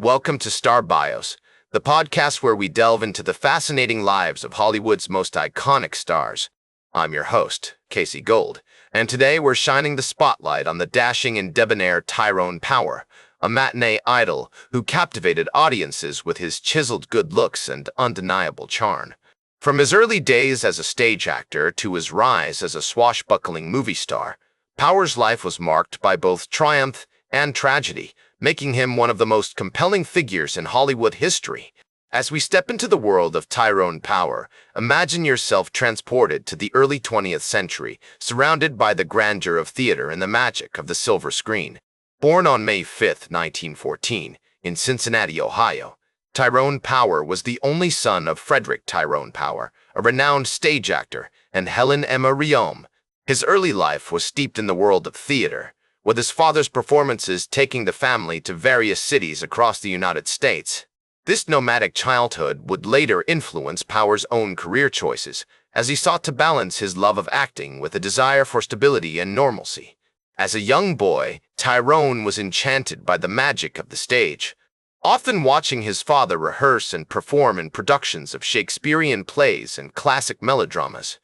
Welcome to Star Bios, the podcast where we delve into the fascinating lives of Hollywood's most iconic stars. I'm your host, Casey Gold, and today we're shining the spotlight on the dashing and debonair Tyrone Power, a matinee idol who captivated audiences with his chiseled good looks and undeniable charm. From his early days as a stage actor to his rise as a swashbuckling movie star, Power's life was marked by both triumph and tragedy, making him one of the most compelling figures in Hollywood history. As we step into the world of Tyrone Power, imagine yourself transported to the early 20th century, surrounded by the grandeur of theater and the magic of the silver screen. Born on May 5, 1914, in Cincinnati, Ohio, Tyrone Power was the only son of Frederick Tyrone Power, a renowned stage actor, and Helen Emma Riom. His early life was steeped in the world of theater, with his father's performances taking the family to various cities across the United States. This nomadic childhood would later influence Power's own career choices, as he sought to balance his love of acting with a desire for stability and normalcy. As a young boy, Tyrone was enchanted by the magic of the stage, often watching his father rehearse and perform in productions of Shakespearean plays and classic melodramas.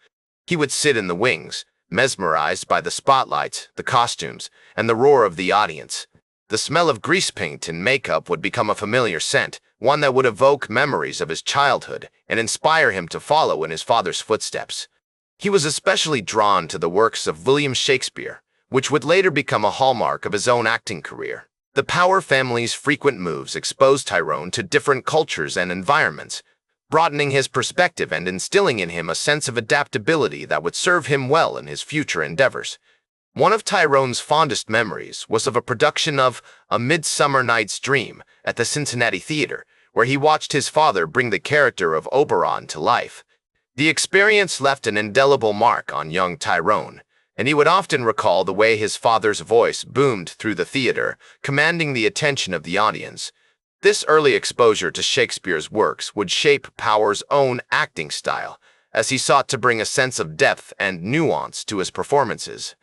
He would sit in the wings, mesmerized by the spotlights, the costumes, and the roar of the audience. The smell of grease paint and makeup would become a familiar scent, one that would evoke memories of his childhood and inspire him to follow in his father's footsteps. He was especially drawn to the works of William Shakespeare, which would later become a hallmark of his own acting career. The Power family's frequent moves exposed Tyrone to different cultures and environments, broadening his perspective and instilling in him a sense of adaptability that would serve him well in his future endeavors. One of Tyrone's fondest memories was of a production of A Midsummer Night's Dream at the Cincinnati Theater, where he watched his father bring the character of Oberon to life. The experience left an indelible mark on young Tyrone, and he would often recall the way his father's voice boomed through the theater, commanding the attention of the audience. This early exposure to Shakespeare's works would shape Power's own acting style, as he sought to bring a sense of depth and nuance to his performances.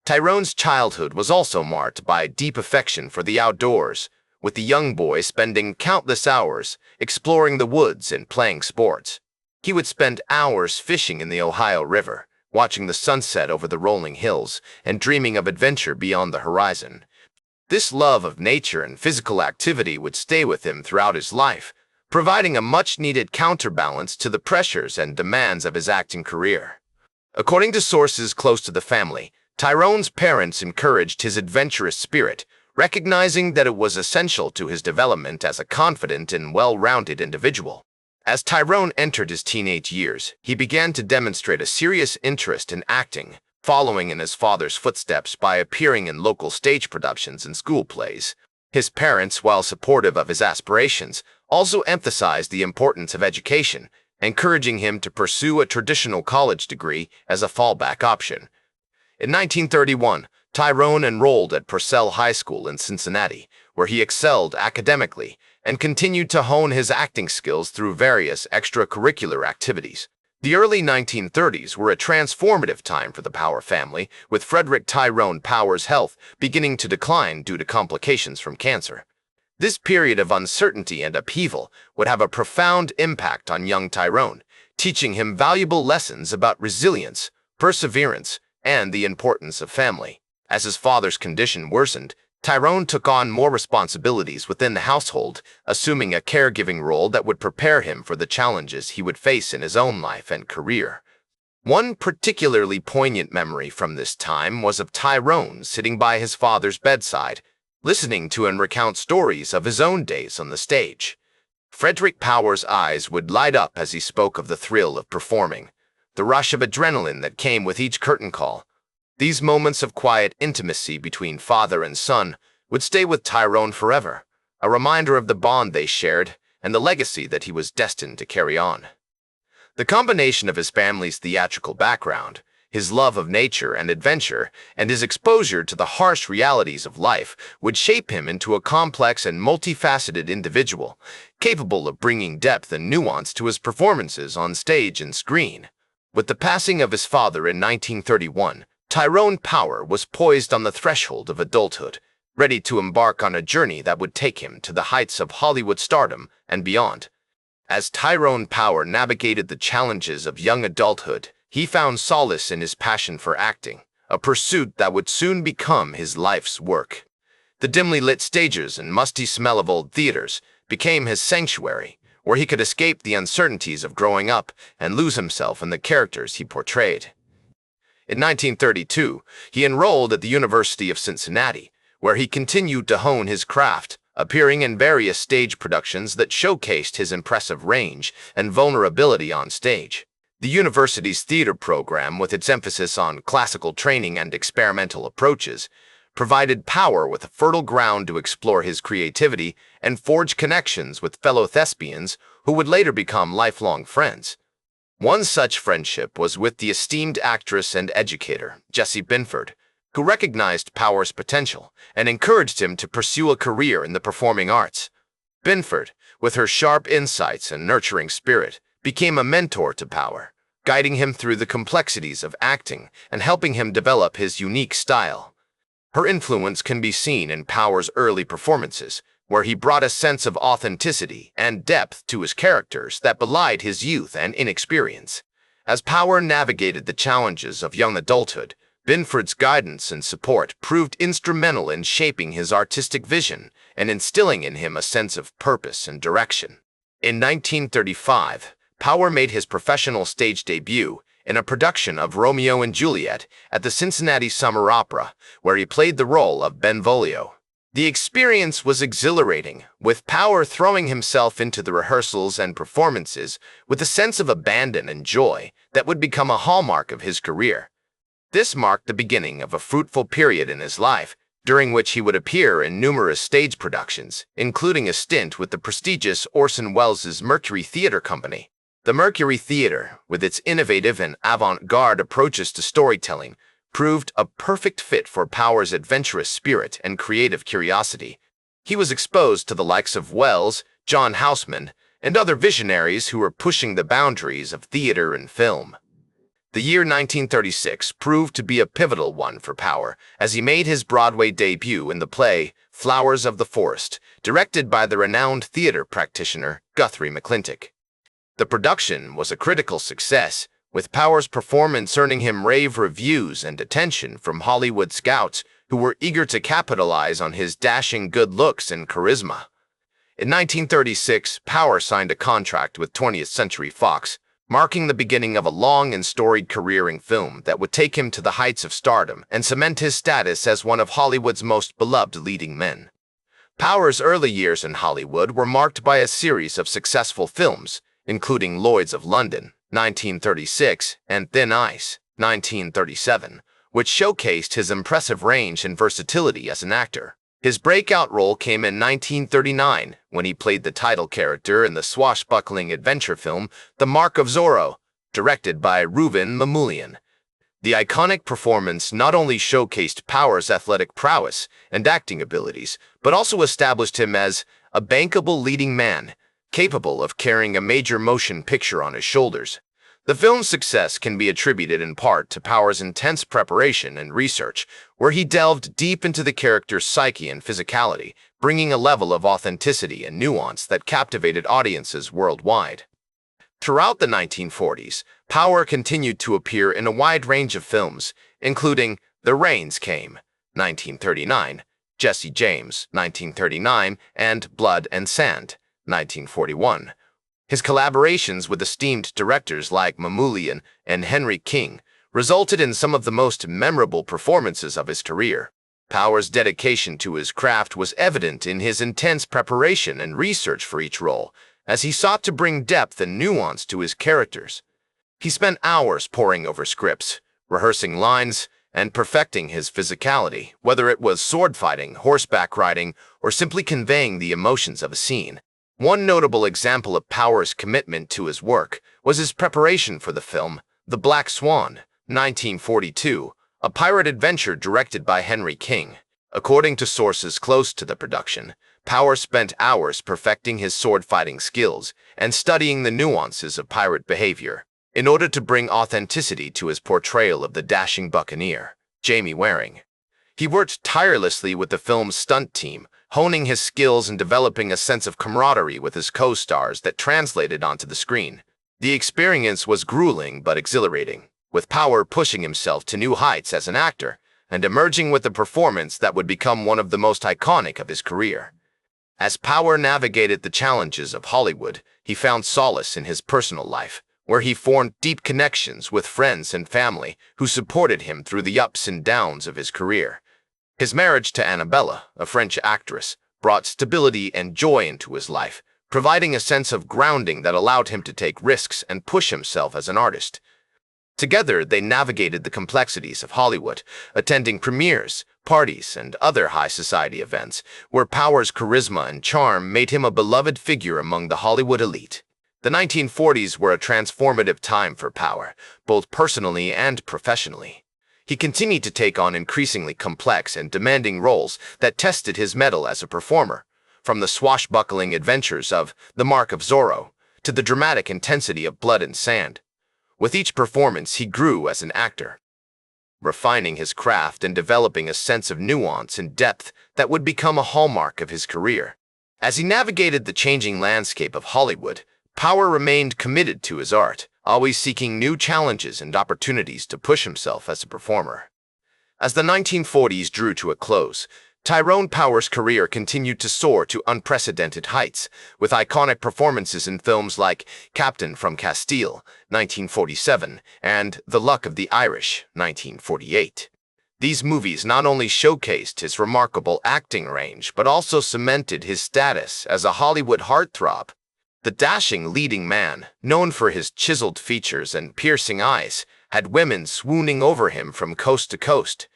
Tyrone's childhood was also marked by a deep affection for the outdoors, with the young boy spending countless hours exploring the woods and playing sports. He would spend hours fishing in the Ohio River, watching the sunset over the rolling hills, and dreaming of adventure beyond the horizon. This love of nature and physical activity would stay with him throughout his life, providing a much-needed counterbalance to the pressures and demands of his acting career. According to sources close to the family, Tyrone's parents encouraged his adventurous spirit, recognizing that it was essential to his development as a confident and well-rounded individual. As Tyrone entered his teenage years, he began to demonstrate a serious interest in acting, following in his father's footsteps by appearing in local stage productions and school plays. His parents, while supportive of his aspirations, also emphasized the importance of education, encouraging him to pursue a traditional college degree as a fallback option. In 1931, Tyrone enrolled at Purcell High School in Cincinnati, where he excelled academically and continued to hone his acting skills through various extracurricular activities. The early 1930s were a transformative time for the Power family, with Frederick Tyrone Power's health beginning to decline due to complications from cancer. This period of uncertainty and upheaval would have a profound impact on young Tyrone, teaching him valuable lessons about resilience, perseverance, and the importance of family. As his father's condition worsened, Tyrone took on more responsibilities within the household, assuming a caregiving role that would prepare him for the challenges he would face in his own life and career. One particularly poignant memory from this time was of Tyrone sitting by his father's bedside, listening to and recount stories of his own days on the stage. Frederick Power's eyes would light up as he spoke of the thrill of performing, the rush of adrenaline that came with each curtain call. These moments of quiet intimacy between father and son would stay with Tyrone forever, a reminder of the bond they shared and the legacy that he was destined to carry on. The combination of his family's theatrical background, his love of nature and adventure, and his exposure to the harsh realities of life would shape him into a complex and multifaceted individual, capable of bringing depth and nuance to his performances on stage and screen. With the passing of his father in 1931, Tyrone Power was poised on the threshold of adulthood, ready to embark on a journey that would take him to the heights of Hollywood stardom and beyond. As Tyrone Power navigated the challenges of young adulthood, he found solace in his passion for acting, a pursuit that would soon become his life's work. The dimly lit stages and musty smell of old theaters became his sanctuary, where he could escape the uncertainties of growing up and lose himself in the characters he portrayed. In 1932, he enrolled at the University of Cincinnati, where he continued to hone his craft, appearing in various stage productions that showcased his impressive range and vulnerability on stage. The university's theater program, with its emphasis on classical training and experimental approaches, provided Power with a fertile ground to explore his creativity and forge connections with fellow thespians who would later become lifelong friends. One such friendship was with the esteemed actress and educator, Jessie Binford, who recognized Power's potential and encouraged him to pursue a career in the performing arts. Binford, with her sharp insights and nurturing spirit, became a mentor to Power, guiding him through the complexities of acting and helping him develop his unique style. Her influence can be seen in Power's early performances, where he brought a sense of authenticity and depth to his characters that belied his youth and inexperience. As Power navigated the challenges of young adulthood, Binford's guidance and support proved instrumental in shaping his artistic vision and instilling in him a sense of purpose and direction. In 1935, Power made his professional stage debut in a production of Romeo and Juliet at the Cincinnati Summer Opera, where he played the role of Benvolio. The experience was exhilarating, with Power throwing himself into the rehearsals and performances with a sense of abandon and joy that would become a hallmark of his career. This marked the beginning of a fruitful period in his life, during which he would appear in numerous stage productions, including a stint with the prestigious Orson Welles' Mercury Theatre Company. The Mercury Theatre, with its innovative and avant-garde approaches to storytelling, proved a perfect fit for Power's adventurous spirit and creative curiosity. He was exposed to the likes of Welles, John Houseman, and other visionaries who were pushing the boundaries of theater and film. The year 1936 proved to be a pivotal one for Power, as he made his Broadway debut in the play Flowers of the Forest, directed by the renowned theater practitioner Guthrie McClintock. The production was a critical success, with Power's performance earning him rave reviews and attention from Hollywood scouts who were eager to capitalize on his dashing good looks and charisma. In 1936, Power signed a contract with 20th Century Fox, marking the beginning of a long and storied career in film that would take him to the heights of stardom and cement his status as one of Hollywood's most beloved leading men. Power's early years in Hollywood were marked by a series of successful films, including Lloyds of London, 1936, and Thin Ice, 1937, which showcased his impressive range and versatility as an actor. His breakout role came in 1939, when he played the title character in the swashbuckling adventure film The Mark of Zorro, directed by Reuben Mamoulian. The iconic performance not only showcased Power's athletic prowess and acting abilities, but also established him as a bankable leading man, capable of carrying a major motion picture on his shoulders. The film's success can be attributed in part to Power's intense preparation and research, where he delved deep into the character's psyche and physicality, bringing a level of authenticity and nuance that captivated audiences worldwide. Throughout the 1940s, Power continued to appear in a wide range of films, including The Rains Came, 1939, Jesse James, 1939, and Blood and Sand, 1941. His collaborations with esteemed directors like Mamoulian and Henry King resulted in some of the most memorable performances of his career. Power's dedication to his craft was evident in his intense preparation and research for each role, as he sought to bring depth and nuance to his characters. He spent hours poring over scripts, rehearsing lines, and perfecting his physicality, whether it was sword fighting, horseback riding, or simply conveying the emotions of a scene. One notable example of Power's commitment to his work was his preparation for the film The Black Swan, 1942, a pirate adventure directed by Henry King. According to sources close to the production, Power spent hours perfecting his sword-fighting skills and studying the nuances of pirate behavior in order to bring authenticity to his portrayal of the dashing buccaneer, Jamie Waring. He worked tirelessly with the film's stunt team, honing his skills and developing a sense of camaraderie with his co-stars that translated onto the screen. The experience was grueling but exhilarating, with Power pushing himself to new heights as an actor and emerging with a performance that would become one of the most iconic of his career. As Power navigated the challenges of Hollywood, he found solace in his personal life, where he formed deep connections with friends and family who supported him through the ups and downs of his career. His marriage to Annabella, a French actress, brought stability and joy into his life, providing a sense of grounding that allowed him to take risks and push himself as an artist. Together, they navigated the complexities of Hollywood, attending premieres, parties, and other high society events, where Power's charisma and charm made him a beloved figure among the Hollywood elite. The 1940s were a transformative time for Power, both personally and professionally. He continued to take on increasingly complex and demanding roles that tested his mettle as a performer, from the swashbuckling adventures of The Mark of Zorro to the dramatic intensity of Blood and Sand. With each performance, he grew as an actor, refining his craft and developing a sense of nuance and depth that would become a hallmark of his career. As he navigated the changing landscape of Hollywood, Power remained committed to his art, always seeking new challenges and opportunities to push himself as a performer. As the 1940s drew to a close, Tyrone Power's career continued to soar to unprecedented heights, with iconic performances in films like Captain from Castile, 1947, and The Luck of the Irish, 1948. These movies not only showcased his remarkable acting range, but also cemented his status as a Hollywood heartthrob. The dashing leading man, known for his chiseled features and piercing eyes, had women swooning over him from coast to coast.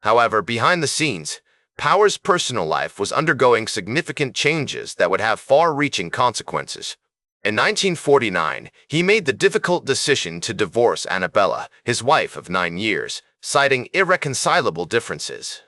However, behind the scenes, Power's personal life was undergoing significant changes that would have far-reaching consequences. In 1949, he made the difficult decision to divorce Annabella, his wife of 9 years, citing irreconcilable differences.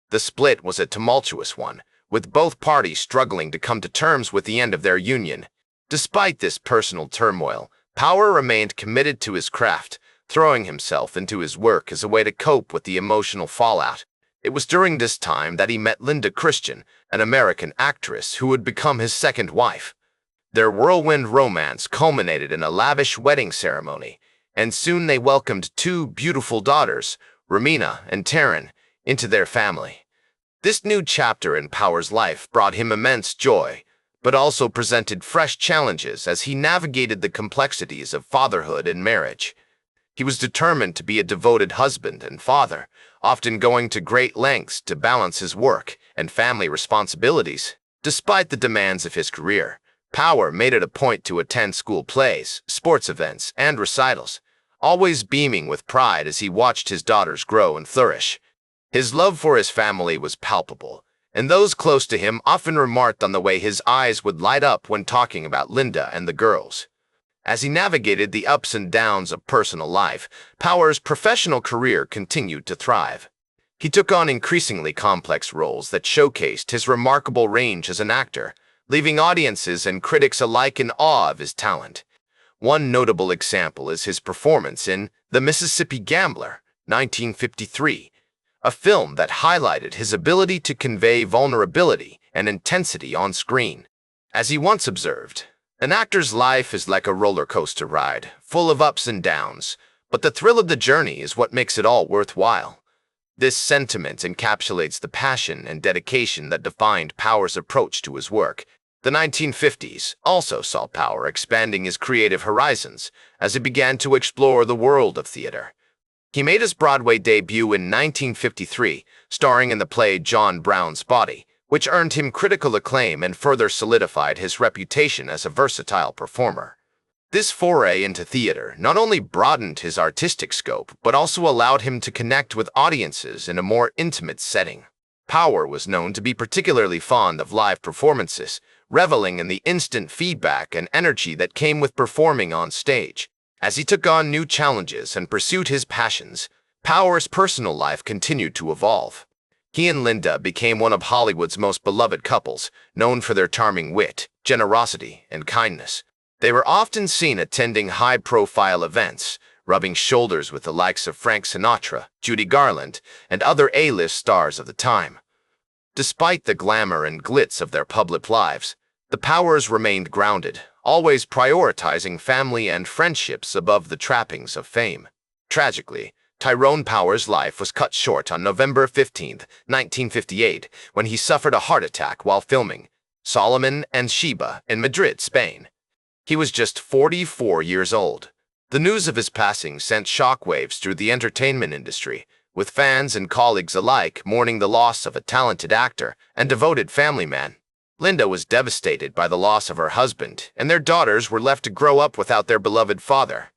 The split was a tumultuous one, with both parties struggling to come to terms with the end of their union. Despite this personal turmoil, Power remained committed to his craft, throwing himself into his work as a way to cope with the emotional fallout. It was during this time that he met Linda Christian, an American actress who would become his second wife. Their whirlwind romance culminated in a lavish wedding ceremony, and soon they welcomed 2 beautiful daughters, Romina and Taryn, into their family. This new chapter in Power's life brought him immense joy, but also presented fresh challenges as he navigated the complexities of fatherhood and marriage. He was determined to be a devoted husband and father, often going to great lengths to balance his work and family responsibilities. Despite the demands of his career, Power made it a point to attend school plays, sports events, and recitals, always beaming with pride as he watched his daughters grow and flourish. His love for his family was palpable, and those close to him often remarked on the way his eyes would light up when talking about Linda and the girls. As he navigated the ups and downs of personal life, Power's professional career continued to thrive. He took on increasingly complex roles that showcased his remarkable range as an actor, leaving audiences and critics alike in awe of his talent. One notable example is his performance in The Mississippi Gambler, 1953, a film that highlighted his ability to convey vulnerability and intensity on screen. As he once observed, "An actor's life is like a roller coaster ride, full of ups and downs, but the thrill of the journey is what makes it all worthwhile." This sentiment encapsulates the passion and dedication that defined Power's approach to his work. The 1950s also saw Power expanding his creative horizons as he began to explore the world of theater. He made his Broadway debut in 1953, starring in the play John Brown's Body, which earned him critical acclaim and further solidified his reputation as a versatile performer. This foray into theater not only broadened his artistic scope, but also allowed him to connect with audiences in a more intimate setting. Power was known to be particularly fond of live performances, reveling in the instant feedback and energy that came with performing on stage. As he took on new challenges and pursued his passions, Power's personal life continued to evolve. He and Linda became one of Hollywood's most beloved couples, known for their charming wit, generosity, and kindness. They were often seen attending high-profile events, rubbing shoulders with the likes of Frank Sinatra, Judy Garland, and other A-list stars of the time. Despite the glamour and glitz of their public lives, the Powers remained grounded, always prioritizing family and friendships above the trappings of fame. Tragically, Tyrone Power's life was cut short on November 15, 1958, when he suffered a heart attack while filming Solomon and Sheba in Madrid, Spain. He was just 44 years old. The news of his passing sent shockwaves through the entertainment industry, with fans and colleagues alike mourning the loss of a talented actor and devoted family man. Linda was devastated by the loss of her husband, and their daughters were left to grow up without their beloved father.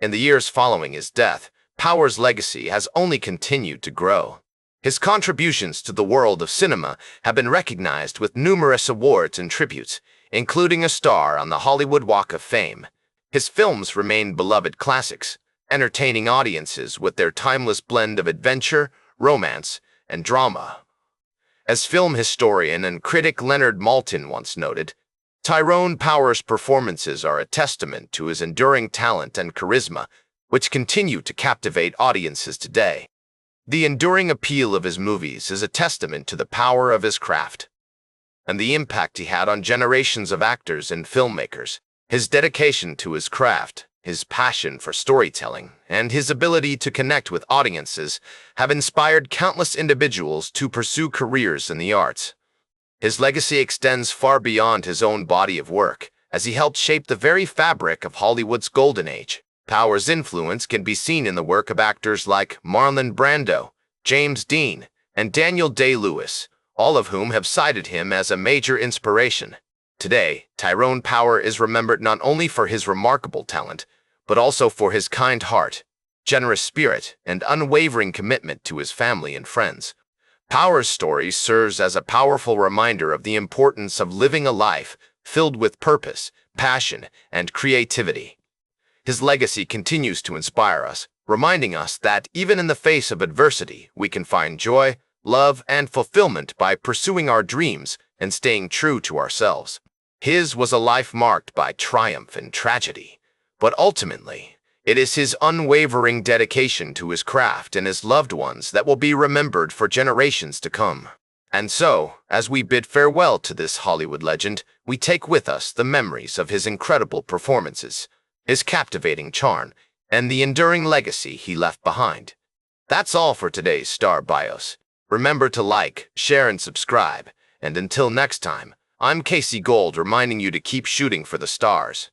In the years following his death, Power's legacy has only continued to grow. His contributions to the world of cinema have been recognized with numerous awards and tributes, including a star on the Hollywood Walk of Fame. His films remain beloved classics, entertaining audiences with their timeless blend of adventure, romance, and drama. As film historian and critic Leonard Maltin once noted, Tyrone Power's performances are a testament to his enduring talent and charisma, which continue to captivate audiences today. The enduring appeal of his movies is a testament to the power of his craft and the impact he had on generations of actors and filmmakers. His dedication to his craft, his passion for storytelling, and his ability to connect with audiences have inspired countless individuals to pursue careers in the arts. His legacy extends far beyond his own body of work, as he helped shape the very fabric of Hollywood's golden age. Power's influence can be seen in the work of actors like Marlon Brando, James Dean, and Daniel Day-Lewis, all of whom have cited him as a major inspiration. Today, Tyrone Power is remembered not only for his remarkable talent, but also for his kind heart, generous spirit, and unwavering commitment to his family and friends. Power's story serves as a powerful reminder of the importance of living a life filled with purpose, passion, and creativity. His legacy continues to inspire us, reminding us that even in the face of adversity, we can find joy, love, and fulfillment by pursuing our dreams and staying true to ourselves. His was a life marked by triumph and tragedy, but ultimately, it is his unwavering dedication to his craft and his loved ones that will be remembered for generations to come. And so, as we bid farewell to this Hollywood legend, we take with us the memories of his incredible performances, his captivating charm, and the enduring legacy he left behind. That's all for today's Star Bios. Remember to like, share, and subscribe. And until next time, I'm Casey Gold reminding you to keep shooting for the stars.